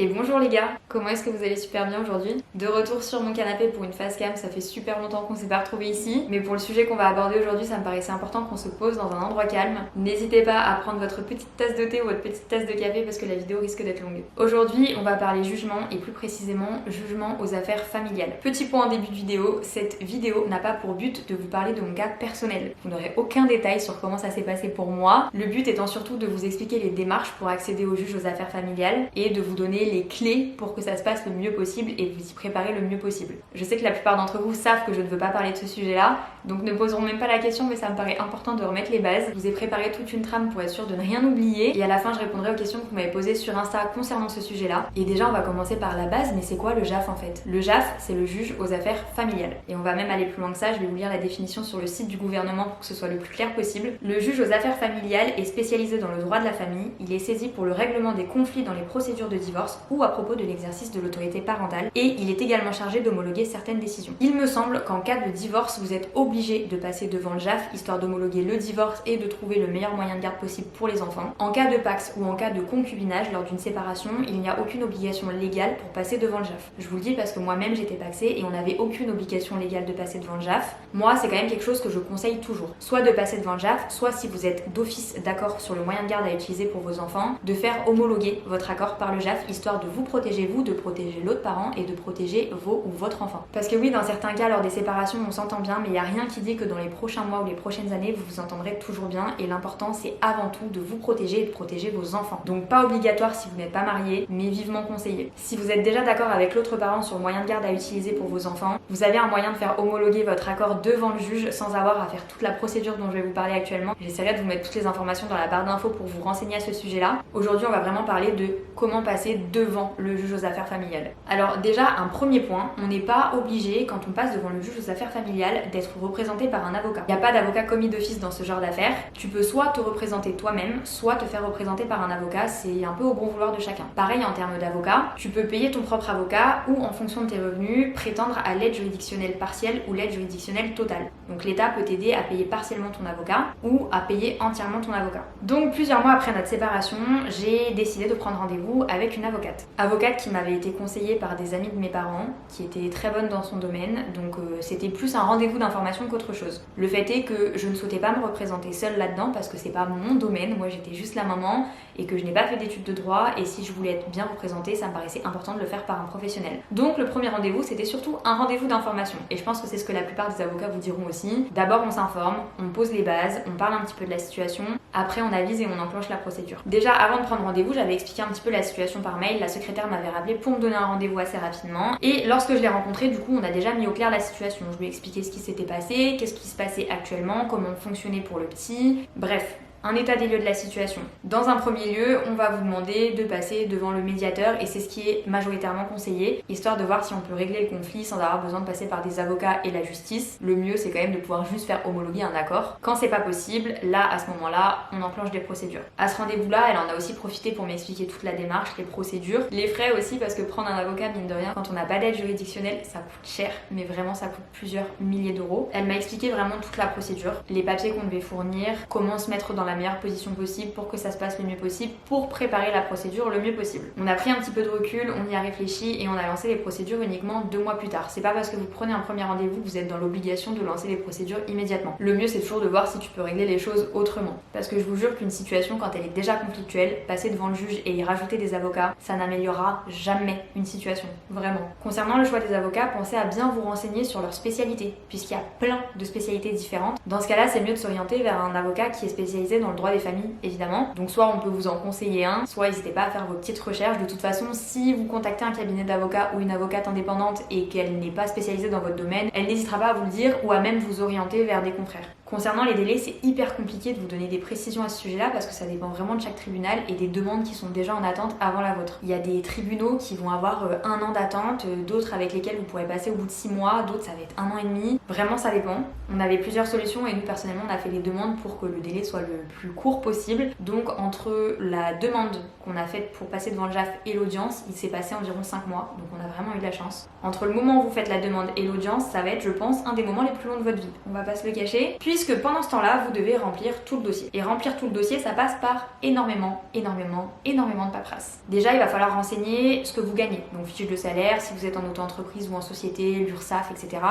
Et bonjour les gars, comment est-ce que vous allez super bien aujourd'hui? De retour sur mon canapé pour une face cam, ça fait super longtemps qu'on s'est pas retrouvés ici, mais pour le sujet qu'on va aborder aujourd'hui, ça me paraissait important qu'on se pose dans un endroit calme. N'hésitez pas à prendre votre petite tasse de thé ou votre petite tasse de café parce que la vidéo risque d'être longue. Aujourd'hui, on va parler jugement et plus précisément jugement aux affaires familiales. Petit point en début de vidéo, cette vidéo n'a pas pour but de vous parler de mon cas personnel. Vous n'aurez aucun détail sur comment ça s'est passé pour moi, le but étant surtout de vous expliquer les démarches pour accéder au juge aux affaires familiales et de vous donner les clés pour que ça se passe le mieux possible et vous y préparer le mieux possible. Je sais que la plupart d'entre vous savent que je ne veux pas parler de ce sujet-là, donc ne poserons même pas la question, mais ça me paraît important de remettre les bases. Je vous ai préparé toute une trame pour être sûr de ne rien oublier et à la fin je répondrai aux questions que vous m'avez posées sur Insta concernant ce sujet-là. Et déjà on va commencer par la base, mais c'est quoi le JAF en fait? Le JAF, c'est le juge aux affaires familiales. Et on va même aller plus loin que ça, je vais vous lire la définition sur le site du gouvernement pour que ce soit le plus clair possible. Le juge aux affaires familiales est spécialisé dans le droit de la famille, il est saisi pour le règlement des conflits dans les procédures de divorce ou à propos de l'exercice de l'autorité parentale et il est également chargé d'homologuer certaines décisions. Il me semble qu'en cas de divorce, vous êtes obligé de passer devant le JAF histoire d'homologuer le divorce et de trouver le meilleur moyen de garde possible pour les enfants. En cas de pax ou en cas de concubinage lors d'une séparation, il n'y a aucune obligation légale pour passer devant le JAF. Je vous le dis parce que moi-même j'étais paxée et on n'avait aucune obligation légale de passer devant le JAF. Moi, c'est quand même quelque chose que je conseille toujours. Soit de passer devant le JAF, soit si vous êtes d'office d'accord sur le moyen de garde à utiliser pour vos enfants, de faire homologuer votre accord par le JAF histoire de vous protéger vous, de protéger l'autre parent et de protéger vos ou votre enfant. Parce que oui, dans certains cas, lors des séparations, on s'entend bien, mais il n'y a rien qui dit que dans les prochains mois ou les prochaines années, vous vous entendrez toujours bien et l'important, c'est avant tout de vous protéger et de protéger vos enfants. Donc pas obligatoire si vous n'êtes pas marié, mais vivement conseillé. Si vous êtes déjà d'accord avec l'autre parent sur le moyen de garde à utiliser pour vos enfants, vous avez un moyen de faire homologuer votre accord devant le juge sans avoir à faire toute la procédure dont je vais vous parler actuellement. J'essaierai de vous mettre toutes les informations dans la barre d'infos pour vous renseigner à ce sujet-là. Aujourd'hui, on va vraiment parler de comment passer devant le juge aux affaires familiales. Alors déjà, un premier point, on n'est pas obligé, quand on passe devant le juge aux affaires familiales, d'être représenté par un avocat. Il n'y a pas d'avocat commis d'office dans ce genre d'affaires. Tu peux soit te représenter toi-même, soit te faire représenter par un avocat, c'est un peu au bon vouloir de chacun. Pareil en termes d'avocat, tu peux payer ton propre avocat ou en fonction de tes revenus, prétendre à l'aide juridictionnelle partielle ou l'aide juridictionnelle totale. Donc l'État peut t'aider à payer partiellement ton avocat ou à payer entièrement ton avocat. Donc plusieurs mois après notre séparation, j'ai décidé de prendre rendez-vous avec une avocate. Avocate qui m'avait été conseillée par des amis de mes parents, qui était très bonne dans son domaine, donc c'était plus un rendez-vous d'information qu'autre chose. Le fait est que je ne souhaitais pas me représenter seule là-dedans parce que c'est pas mon domaine, moi j'étais juste la maman et que je n'ai pas fait d'études de droit et si je voulais être bien représentée, ça me paraissait important de le faire par un professionnel. Donc le premier rendez-vous, c'était surtout un rendez-vous d'information et je pense que c'est ce que la plupart des avocats vous diront aussi. D'abord on s'informe, on pose les bases, on parle un petit peu de la situation, après on avise et on enclenche la procédure. Déjà avant de prendre rendez-vous, j'avais expliqué un petit peu la situation par mail, la secrétaire m'avait rappelé pour me donner un rendez-vous assez rapidement et lorsque je l'ai rencontré, du coup on a déjà mis au clair la situation. Je lui ai expliqué ce qui s'était passé, qu'est-ce qui se passait actuellement, comment fonctionnait pour le petit, bref. Un état des lieux de la situation. Dans un premier lieu, on va vous demander de passer devant le médiateur et c'est ce qui est majoritairement conseillé, histoire de voir si on peut régler le conflit sans avoir besoin de passer par des avocats et la justice. Le mieux, c'est quand même de pouvoir juste faire homologuer un accord. Quand c'est pas possible, là, à ce moment-là, on enclenche des procédures. À ce rendez-vous-là, elle en a aussi profité pour m'expliquer toute la démarche, les procédures, les frais aussi, parce que prendre un avocat, mine de rien, quand on n'a pas d'aide juridictionnelle, ça coûte cher, mais vraiment ça coûte plusieurs milliers d'euros. Elle m'a expliqué vraiment toute la procédure, les papiers qu'on devait fournir, comment se mettre dans la meilleure position possible pour que ça se passe le mieux possible, pour préparer la procédure le mieux possible. On a pris un petit peu de recul, on y a réfléchi et on a lancé les procédures uniquement 2 mois plus tard. C'est pas parce que vous prenez un premier rendez-vous que vous êtes dans l'obligation de lancer les procédures immédiatement. Le mieux c'est toujours de voir si tu peux régler les choses autrement. Parce que je vous jure qu'une situation quand elle est déjà conflictuelle, passer devant le juge et y rajouter des avocats, ça n'améliorera jamais une situation. Vraiment. Concernant le choix des avocats, pensez à bien vous renseigner sur leur spécialité, puisqu'il y a plein de spécialités différentes. Dans ce cas-là, c'est mieux de s'orienter vers un avocat qui est spécialisé dans le droit des familles, évidemment. Donc soit on peut vous en conseiller un, soit n'hésitez pas à faire vos petites recherches. De toute façon, si vous contactez un cabinet d'avocats ou une avocate indépendante et qu'elle n'est pas spécialisée dans votre domaine, elle n'hésitera pas à vous le dire ou à même vous orienter vers des confrères. Concernant les délais, c'est hyper compliqué de vous donner des précisions à ce sujet-là parce que ça dépend vraiment de chaque tribunal et des demandes qui sont déjà en attente avant la vôtre. Il y a des tribunaux qui vont avoir 1 an d'attente, d'autres avec lesquels vous pourrez passer au bout de 6 mois, d'autres ça va être 1 an et demi. Vraiment ça dépend. On avait plusieurs solutions et nous personnellement on a fait les demandes pour que le délai soit le plus court possible. Donc entre la demande qu'on a faite pour passer devant le JAF et l'audience, il s'est passé environ 5 mois. Donc on a vraiment eu de la chance. Entre le moment où vous faites la demande et l'audience, ça va être je pense un des moments les plus longs de votre vie. On va pas se le cacher. Puis puisque pendant ce temps-là, vous devez remplir tout le dossier. Et remplir tout le dossier, ça passe par énormément de paperasse. Déjà, il va falloir renseigner ce que vous gagnez. Donc fiche de salaire, si vous êtes en auto-entreprise ou en société, l'URSSAF, etc.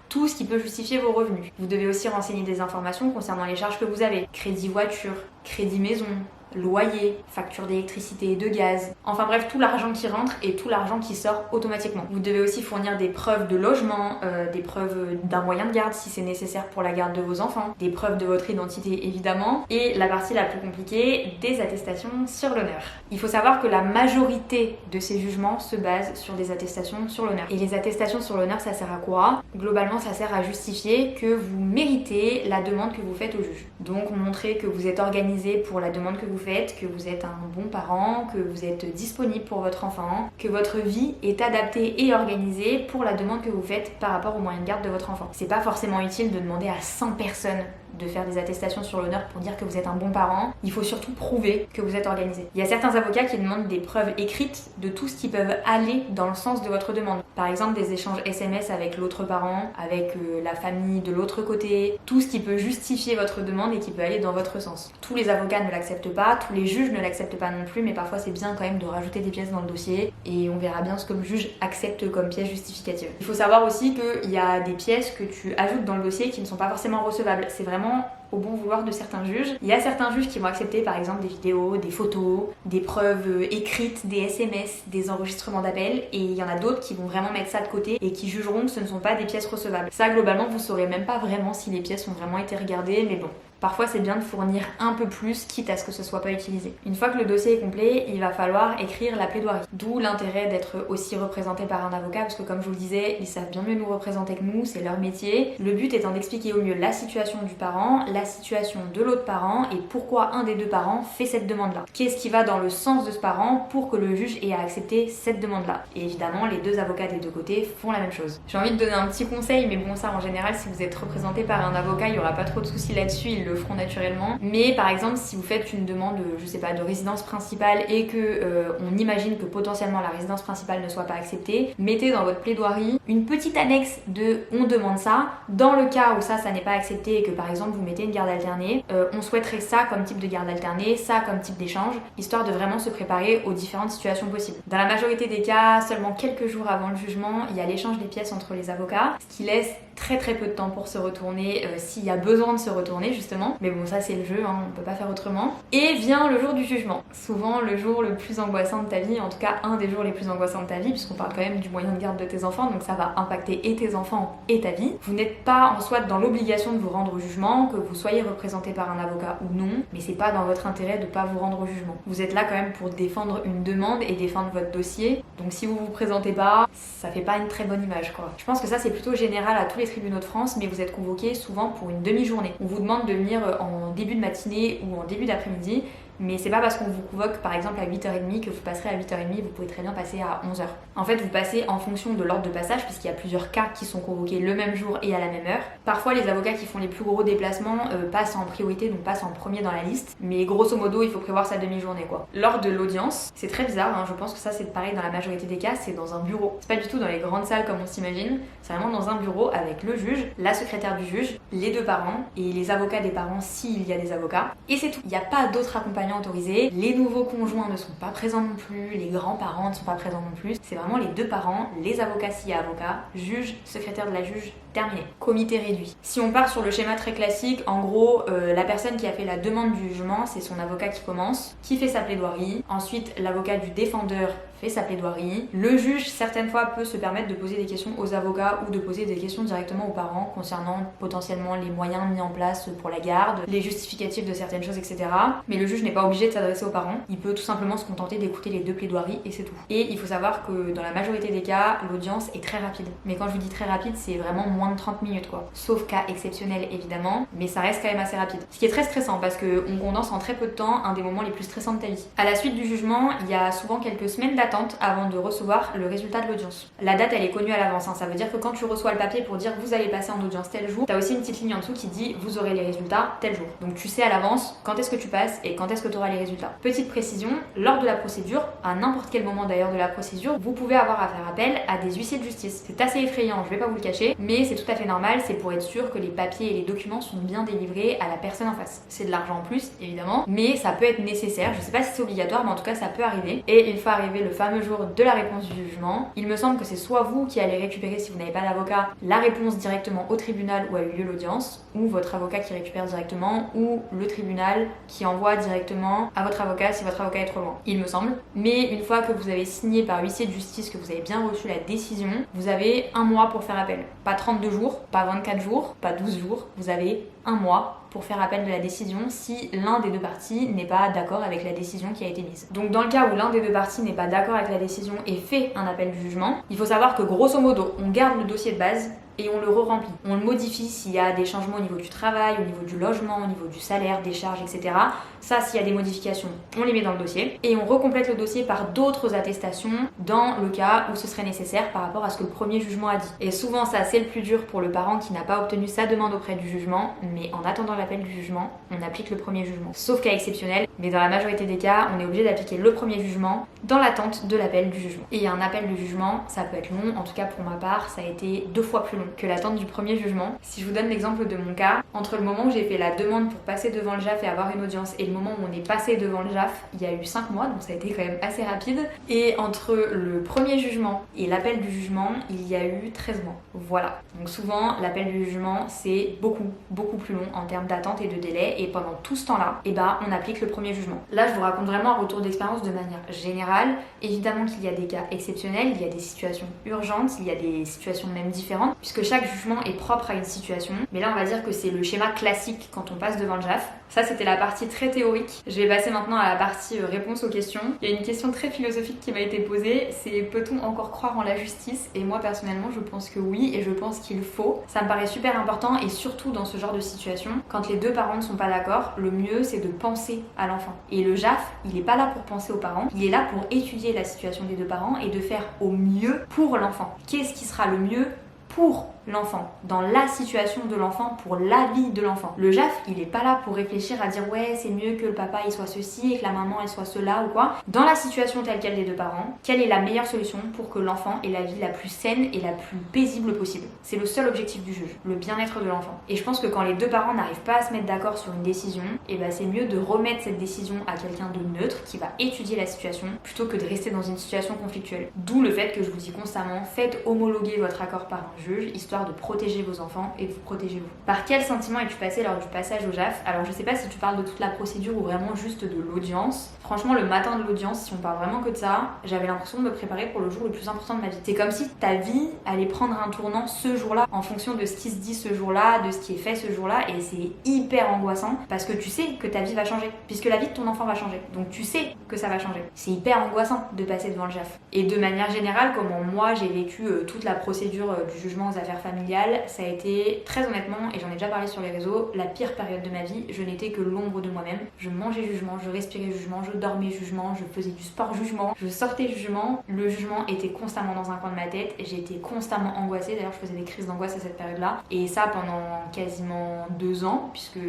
Tout ce qui peut justifier vos revenus. Vous devez aussi renseigner des informations concernant les charges que vous avez. Crédit voiture, crédit maison, loyer, facture d'électricité et de gaz, enfin bref, tout l'argent qui rentre et tout l'argent qui sort automatiquement. Vous devez aussi fournir des preuves de logement, des preuves d'un moyen de garde si c'est nécessaire pour la garde de vos enfants, des preuves de votre identité évidemment, et la partie la plus compliquée, des attestations sur l'honneur. Il faut savoir que la majorité de ces jugements se basent sur des attestations sur l'honneur. Et les attestations sur l'honneur, ça sert à quoi? Globalement, ça sert à justifier que vous méritez la demande que vous faites au juge. Donc montrer que vous êtes organisé pour la demande que vous faites, que vous êtes un bon parent, que vous êtes disponible pour votre enfant, que votre vie est adaptée et organisée pour la demande que vous faites par rapport aux moyens de garde de votre enfant. C'est pas forcément utile de demander à 100 personnes de faire des attestations sur l'honneur pour dire que vous êtes un bon parent. Il faut surtout prouver que vous êtes organisé. Il y a certains avocats qui demandent des preuves écrites de tout ce qui peut aller dans le sens de votre demande. Par exemple, des échanges SMS avec l'autre parent, avec la famille de l'autre côté, tout ce qui peut justifier votre demande et qui peut aller dans votre sens. Tous les avocats ne l'acceptent pas, tous les juges ne l'acceptent pas non plus, mais parfois c'est bien quand même de rajouter des pièces dans le dossier et on verra bien ce que le juge accepte comme pièce justificative. Il faut savoir aussi qu'il y a des pièces que tu ajoutes dans le dossier qui ne sont pas forcément recevables. C'est vraiment au bon vouloir de certains juges. Il y a certains juges qui vont accepter par exemple des vidéos, des photos, des preuves écrites, des SMS, des enregistrements d'appels, et il y en a d'autres qui vont vraiment mettre ça de côté et qui jugeront que ce ne sont pas des pièces recevables. Ça, globalement, vous saurez même pas vraiment si les pièces ont vraiment été regardées, mais bon. Parfois, c'est bien de fournir un peu plus, quitte à ce que ce soit pas utilisé. Une fois que le dossier est complet, il va falloir écrire la plaidoirie. D'où l'intérêt d'être aussi représenté par un avocat, parce que comme je vous le disais, ils savent bien mieux nous représenter que nous, c'est leur métier. Le but étant d'expliquer au mieux la situation du parent, la situation de l'autre parent, et pourquoi un des deux parents fait cette demande-là. Qu'est-ce qui va dans le sens de ce parent pour que le juge ait à accepter cette demande-là. Et évidemment, les deux avocats des deux côtés font la même chose. J'ai envie de donner un petit conseil, mais bon, ça en général, si vous êtes représenté par un avocat, il y aura pas trop de soucis là-dessus, ils le feront naturellement. Mais par exemple, si vous faites une demande, je sais pas, de résidence principale et que on imagine que potentiellement la résidence principale ne soit pas acceptée, mettez dans votre plaidoirie une petite annexe de on demande ça. Dans le cas où ça n'est pas accepté et que par exemple vous mettez une garde alternée, on souhaiterait ça comme type de garde alternée, ça comme type d'échange, histoire de vraiment se préparer aux différentes situations possibles. Dans la majorité des cas, seulement quelques jours avant le jugement, il y a l'échange des pièces entre les avocats, ce qui laisse très peu de temps pour se retourner s'il y a besoin de se retourner justement. Mais bon, ça c'est le jeu, hein, on peut pas faire autrement. Et vient le jour du jugement. Souvent le jour le plus angoissant de ta vie, en tout cas un des jours les plus angoissants de ta vie, puisqu'on parle quand même du moyen de garde de tes enfants, donc ça va impacter et tes enfants et ta vie. Vous n'êtes pas en soi dans l'obligation de vous rendre au jugement, que vous soyez représenté par un avocat ou non, mais c'est pas dans votre intérêt de pas vous rendre au jugement. Vous êtes là quand même pour défendre une demande et défendre votre dossier, donc si vous vous présentez pas, ça fait pas une très bonne image quoi. Je pense que ça c'est plutôt général à tous les tribunaux de France, mais vous êtes convoqué souvent pour une demi-journée. On vous demande de venir en début de matinée ou en début d'après-midi, mais c'est pas parce qu'on vous convoque par exemple à 8h30 que vous passerez à 8h30, vous pouvez très bien passer à 11h. En fait, vous passez en fonction de l'ordre de passage, puisqu'il y a plusieurs cas qui sont convoqués le même jour et à la même heure. Parfois, les avocats qui font les plus gros déplacements passent en priorité, donc passent en premier dans la liste, mais grosso modo, il faut prévoir sa demi-journée quoi. Lors de l'audience, c'est très bizarre, hein, je pense que ça c'est pareil dans la majorité des cas, c'est dans un bureau. C'est pas du tout dans les grandes salles comme on s'imagine, c'est vraiment dans un bureau avec le juge, la secrétaire du juge, les deux parents et les avocats des parents s'il y a des avocats. Et c'est tout. Il n'y a pas d'autres accompagnants autorisés, les nouveaux conjoints ne sont pas présents non plus, les grands-parents ne sont pas présents non plus, c'est vraiment les deux parents, les avocats s'il y a avocat, juge, secrétaire de la juge, terminé. Comité réduit. Si on part sur le schéma très classique, en gros, la personne qui a fait la demande du jugement, c'est son avocat qui commence, qui fait sa plaidoirie, ensuite l'avocat du défendeur fait sa plaidoirie. Le juge, certaines fois, peut se permettre de poser des questions aux avocats ou de poser des questions directement aux parents concernant potentiellement les moyens mis en place pour la garde, les justificatifs de certaines choses, etc. Mais le juge n'est pas obligé de s'adresser aux parents, il peut tout simplement se contenter d'écouter les deux plaidoiries et c'est tout. Et il faut savoir que dans la majorité des cas, l'audience est très rapide. Mais quand je vous dis très rapide, c'est vraiment moins de 30 minutes quoi. Sauf cas exceptionnel évidemment, mais ça reste quand même assez rapide. Ce qui est très stressant parce qu'on condense en très peu de temps un des moments les plus stressants de ta vie. À la suite du jugement, il y a souvent quelques semaines d'attente l'attente avant de recevoir le résultat de l'audience. La date elle est connue à l'avance, ça veut dire que quand tu reçois le papier pour dire vous allez passer en audience tel jour, t'as aussi une petite ligne en dessous qui dit vous aurez les résultats tel jour. Donc tu sais à l'avance quand est-ce que tu passes et quand est-ce que tu auras les résultats. Petite précision, lors de la procédure, à n'importe quel moment d'ailleurs de la procédure, vous pouvez avoir à faire appel à des huissiers de justice. C'est assez effrayant, je vais pas vous le cacher, mais c'est tout à fait normal, c'est pour être sûr que les papiers et les documents sont bien délivrés à la personne en face. C'est de l'argent en plus, évidemment, mais ça peut être nécessaire, je sais pas si c'est obligatoire, mais en tout cas ça peut arriver. Et une fois arrivé le fameux jour de la réponse du jugement, il me semble que c'est soit vous qui allez récupérer, si vous n'avez pas d'avocat, la réponse directement au tribunal où a eu lieu l'audience, ou votre avocat qui récupère directement, ou le tribunal qui envoie directement à votre avocat si votre avocat est trop loin, il me semble. Mais une fois que vous avez signé par huissier de justice, que vous avez bien reçu la décision, vous avez un mois pour faire appel. Pas 32 jours, pas 24 jours, pas 12 jours, vous avez un mois pour faire appel de la décision si l'un des deux parties n'est pas d'accord avec la décision qui a été mise. Donc dans le cas où l'un des deux parties n'est pas d'accord avec la décision et fait un appel du jugement, il faut savoir que grosso modo, on garde le dossier de base et on le re-remplit. On le modifie s'il y a des changements au niveau du travail, au niveau du logement, au niveau du salaire, des charges, etc. Ça, s'il y a des modifications, on les met dans le dossier et on recomplète le dossier par d'autres attestations dans le cas où ce serait nécessaire par rapport à ce que le premier jugement a dit. Et souvent, ça, c'est le plus dur pour le parent qui n'a pas obtenu sa demande auprès du jugement, mais en attendant l'appel du jugement, on applique le premier jugement. Sauf cas exceptionnel, mais dans la majorité des cas, on est obligé d'appliquer le premier jugement dans l'attente de l'appel du jugement. Et un appel du jugement, ça peut être long, en tout cas pour ma part, ça a été 2 fois plus long que l'attente du premier jugement. Si je vous donne l'exemple de mon cas, entre le moment où j'ai fait la demande pour passer devant le JAF et avoir une audience et le moment où on est passé devant le JAF, il y a eu 5 mois, donc ça a été quand même assez rapide. Et entre le premier jugement et l'appel du jugement, il y a eu 13 mois. Voilà. Donc souvent, l'appel du jugement, c'est beaucoup plus long en termes d'attente et de délai. Et pendant tout ce temps-là, on applique le premier jugement. Là, je vous raconte vraiment un retour d'expérience de manière générale. Évidemment qu'il y a des cas exceptionnels, il y a des situations urgentes, il y a des situations même différentes, puisque chaque jugement est propre à une situation. Mais là, on va dire que c'est le schéma classique quand on passe devant le JAF. Ça, c'était la partie très théorique. Je vais passer maintenant à la partie réponse aux questions. Il y a une question très philosophique qui m'a été posée, c'est peut-on encore croire en la justice? Et moi, personnellement, je pense que oui, et je pense qu'il faut. Ça me paraît super important, et surtout dans ce genre de situation, quand les deux parents ne sont pas d'accord, le mieux, c'est de penser à l'enfant. Et le JAF, il n'est pas là pour penser aux parents, il est là pour étudier la situation des deux parents et de faire au mieux pour l'enfant. Qu'est-ce qui sera le mieux pour l'enfant, dans la situation de l'enfant, pour la vie de l'enfant. Le JAF, il est pas là pour réfléchir à dire ouais, c'est mieux que le papa il soit ceci et que la maman elle soit cela ou quoi. Dans la situation telle quelle des deux parents, quelle est la meilleure solution pour que l'enfant ait la vie la plus saine et la plus paisible possible? C'est le seul objectif du juge, le bien-être de l'enfant. Et je pense que quand les deux parents n'arrivent pas à se mettre d'accord sur une décision, c'est mieux de remettre cette décision à quelqu'un de neutre qui va étudier la situation plutôt que de rester dans une situation conflictuelle. D'où le fait que je vous dis constamment, faites homologuer votre accord par un juge, histoire de protéger vos enfants et de vous protéger vous. Par quel sentiment es-tu passé lors du passage au JAF? Alors je sais pas si tu parles de toute la procédure ou vraiment juste de l'audience. Franchement, le matin de l'audience, si on parle vraiment que de ça, j'avais l'impression de me préparer pour le jour le plus important de ma vie. C'est comme si ta vie allait prendre un tournant ce jour-là, en fonction de ce qui se dit ce jour-là, de ce qui est fait ce jour-là, et c'est hyper angoissant parce que tu sais que ta vie va changer, puisque la vie de ton enfant va changer. Donc tu sais que ça va changer. C'est hyper angoissant de passer devant le JAF. Et de manière générale, comment moi j'ai vécu toute la procédure du jugement aux affaires familiales, ça a été très honnêtement, et j'en ai déjà parlé sur les réseaux, la pire période de ma vie. Je n'étais que l'ombre de moi-même. Je mangeais jugement, je respirais jugement, je dormais jugement, je faisais du sport jugement, je sortais jugement. Le jugement était constamment dans un coin de ma tête, j'étais constamment angoissée. D'ailleurs, je faisais des crises d'angoisse à cette période-là. Et ça pendant quasiment 2 ans, puisque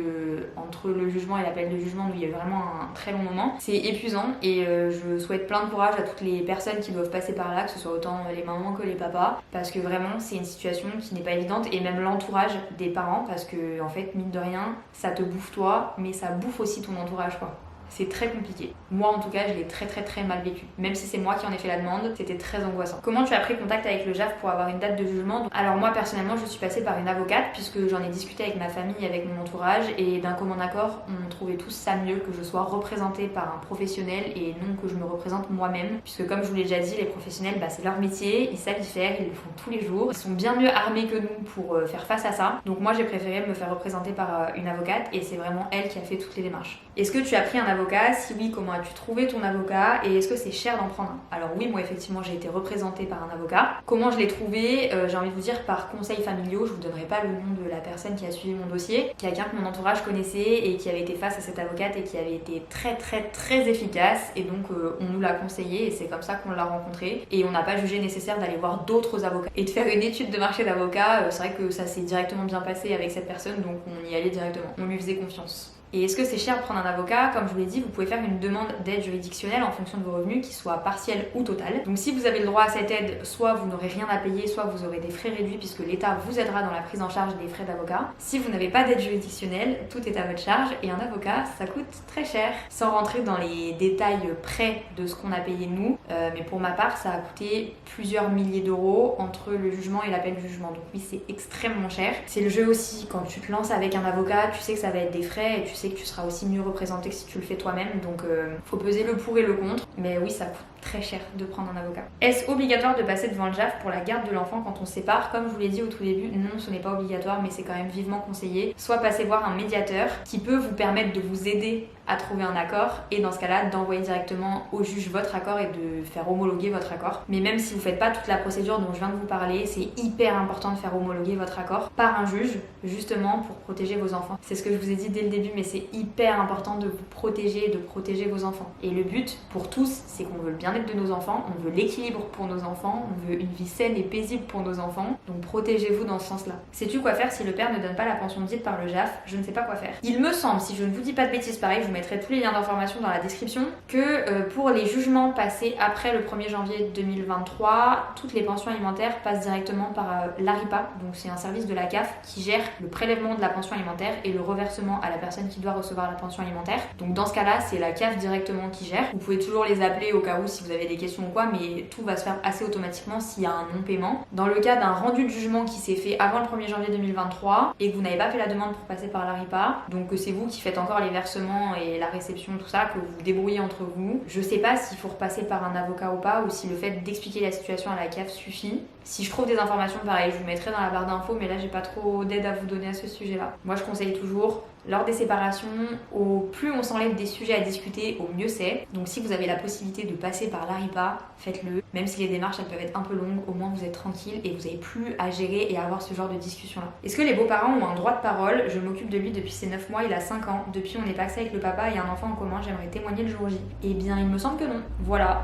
entre le jugement et l'appel de jugement, il y a eu vraiment un très long moment. C'est épuisant et je souhaite plein de courage à toutes les personnes qui doivent passer par là, que ce soit autant les mamans que les papas, parce que vraiment, c'est une situation qui n'est pas évidente, et même l'entourage des parents, parce que en fait, mine de rien, ça te bouffe toi, mais ça bouffe aussi ton entourage, quoi. C'est très compliqué. Moi en tout cas, je l'ai très mal vécu. Même si c'est moi qui en ai fait la demande, c'était très angoissant. Comment tu as pris contact avec le JAF pour avoir une date de jugement? Alors moi personnellement, je suis passée par une avocate puisque j'en ai discuté avec ma famille et avec mon entourage, et d'un commun accord, on trouvait tous ça mieux que je sois représentée par un professionnel et non que je me représente moi-même, puisque comme je vous l'ai déjà dit, les professionnels, c'est leur métier, ils savent y faire, ils le font tous les jours, ils sont bien mieux armés que nous pour faire face à ça. Donc moi j'ai préféré me faire représenter par une avocate, et c'est vraiment elle qui a fait toutes les démarches. Est-ce que tu as pris un avocat avocat? Si oui, comment as-tu trouvé ton avocat? Et est-ce que c'est cher d'en prendre un? Alors oui, moi effectivement j'ai été représentée par un avocat. Comment je l'ai trouvé? J'ai envie de vous dire par conseils familiaux. Je vous donnerai pas le nom de la personne qui a suivi mon dossier. Quelqu'un que mon entourage connaissait et qui avait été face à cette avocate et qui avait été très efficace. Et donc on nous l'a conseillé et c'est comme ça qu'on l'a rencontré. Et on n'a pas jugé nécessaire d'aller voir d'autres avocats. Et de faire une étude de marché d'avocat, c'est vrai que ça s'est directement bien passé avec cette personne, donc on y allait directement. On lui faisait confiance. Et est-ce que c'est cher de prendre un avocat? Comme je vous l'ai dit, vous pouvez faire une demande d'aide juridictionnelle en fonction de vos revenus, qui soit partielle ou totale. Donc si vous avez le droit à cette aide, soit vous n'aurez rien à payer, soit vous aurez des frais réduits puisque l'État vous aidera dans la prise en charge des frais d'avocat. Si vous n'avez pas d'aide juridictionnelle, tout est à votre charge et un avocat, ça coûte très cher. Sans rentrer dans les détails près de ce qu'on a payé nous, mais pour ma part, ça a coûté plusieurs milliers d'euros entre le jugement et l'appel du jugement. Donc oui, c'est extrêmement cher. C'est le jeu aussi, quand tu te lances avec un avocat, tu sais que ça va être des frais et tu sais que tu seras aussi mieux représenté que si tu le fais toi-même, donc faut peser le pour et le contre, mais oui, ça coûte très cher de prendre un avocat. Est-ce obligatoire de passer devant le JAF pour la garde de l'enfant quand on se sépare? Comme je vous l'ai dit au tout début, non, ce n'est pas obligatoire, mais c'est quand même vivement conseillé. Soit passer voir un médiateur qui peut vous permettre de vous aider à trouver un accord et dans ce cas-là d'envoyer directement au juge votre accord et de faire homologuer votre accord. Mais même si vous faites pas toute la procédure dont je viens de vous parler, c'est hyper important de faire homologuer votre accord par un juge justement pour protéger vos enfants. C'est ce que je vous ai dit dès le début, mais c'est hyper important de vous protéger et de protéger vos enfants. Et le but pour tous, c'est qu'on veut le bien-être de nos enfants, on veut l'équilibre pour nos enfants, on veut une vie saine et paisible pour nos enfants, donc protégez-vous dans ce sens-là. Sais-tu quoi faire si le père ne donne pas la pension dite par le JAF? Je ne sais pas quoi faire. Il me semble, si je ne vous dis pas de bêtises, pareil, je vous mettrai tous les liens d'information dans la description, que pour les jugements passés après le 1er janvier 2023, toutes les pensions alimentaires passent directement par l'ARIPA, donc c'est un service de la CAF qui gère le prélèvement de la pension alimentaire et le reversement à la personne qui doit recevoir la pension alimentaire. Donc dans ce cas-là, c'est la CAF directement qui gère. Vous pouvez toujours les appeler au cas où si vous avez des questions ou quoi, mais tout va se faire assez automatiquement s'il y a un non-paiement. Dans le cas d'un rendu de jugement qui s'est fait avant le 1er janvier 2023 et que vous n'avez pas fait la demande pour passer par l'ARIPA, donc c'est vous qui faites encore les versements et la réception, tout ça, que vous vous débrouillez entre vous. Je sais pas s'il faut repasser par un avocat ou pas, ou si le fait d'expliquer la situation à la CAF suffit. Si je trouve des informations, pareil, je vous mettrai dans la barre d'infos, mais là j'ai pas trop d'aide à vous donner à ce sujet-là. Moi je conseille toujours, lors des séparations, au plus on s'enlève des sujets à discuter, au mieux c'est. Donc si vous avez la possibilité de passer par l'ARIPA, faites-le. Même si les démarches elles peuvent être un peu longues, au moins vous êtes tranquille et vous n'avez plus à gérer et à avoir ce genre de discussion-là. Est-ce que les beaux-parents ont un droit de parole? Je m'occupe de lui depuis ses 9 mois, il a 5 ans. Depuis on est passé avec le papa et un enfant en commun, j'aimerais témoigner le jour J. Eh bien il me semble que non. Voilà.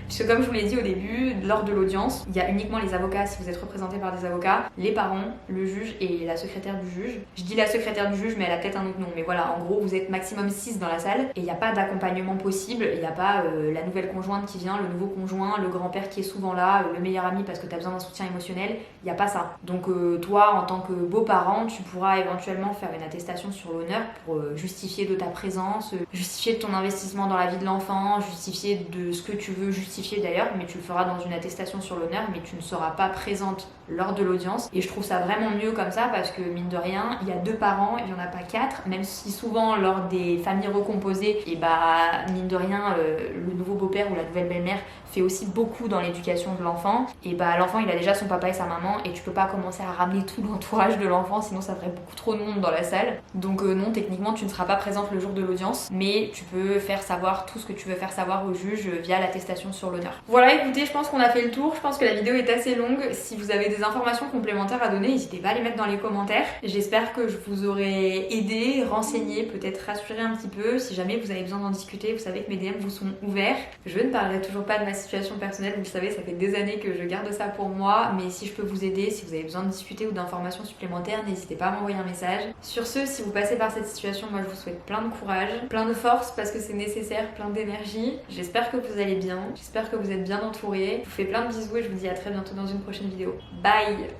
Parce que comme je vous l'ai dit au début, lors de l'audience, il y a uniquement les avocats si vous êtes représenté par des avocats, les parents, le juge et la secrétaire du juge. Je dis la secrétaire du juge mais elle a peut-être un autre nom, mais voilà, en gros vous êtes maximum 6 dans la salle et il n'y a pas d'accompagnement possible, il n'y a pas la nouvelle conjointe qui vient, le nouveau conjoint, le grand-père qui est souvent là, le meilleur ami parce que tu as besoin d'un soutien émotionnel, il n'y a pas ça. Donc toi en tant que beau-parent, tu pourras éventuellement faire une attestation sur l'honneur pour justifier de ta présence, justifier de ton investissement dans la vie de l'enfant, justifier de ce que tu veux justifier d'ailleurs, mais tu le feras dans une attestation sur l'honneur, mais tu ne seras pas présente lors de l'audience. Et je trouve ça vraiment mieux comme ça parce que mine de rien, il y a 2 parents, il n'y en a pas 4, même si souvent lors des familles recomposées, et bah mine de rien, le nouveau beau-père ou la nouvelle belle-mère fait aussi beaucoup dans l'éducation de l'enfant. Et bah l'enfant il a déjà son papa et sa maman et tu peux pas commencer à ramener tout l'entourage de l'enfant, sinon ça ferait beaucoup trop de monde dans la salle. Donc non, techniquement tu ne seras pas présente le jour de l'audience, mais tu peux faire savoir tout ce que tu veux faire savoir au juge via l'attestation sur l'honneur. Voilà, écoutez, je pense qu'on a fait le tour, je pense que la vidéo est assez longue. Si vous avez des informations complémentaires à donner, n'hésitez pas à les mettre dans les commentaires. J'espère que je vous aurai aidé, renseigné, peut-être rassuré un petit peu. Si jamais vous avez besoin d'en discuter, vous savez que mes DM vous sont ouverts. Je ne parlerai toujours pas de ma situation personnelle, vous le savez, ça fait des années que je garde ça pour moi, mais si je peux vous aider, si vous avez besoin de discuter ou d'informations supplémentaires, n'hésitez pas à m'envoyer un message. Sur ce, si vous passez par cette situation, moi je vous souhaite plein de courage, plein de force parce que c'est nécessaire, plein d'énergie. J'espère que vous allez bien, j'espère que vous êtes bien entourés. Je vous fais plein de bisous et je vous dis à très bientôt dans une prochaine vidéo. Bye!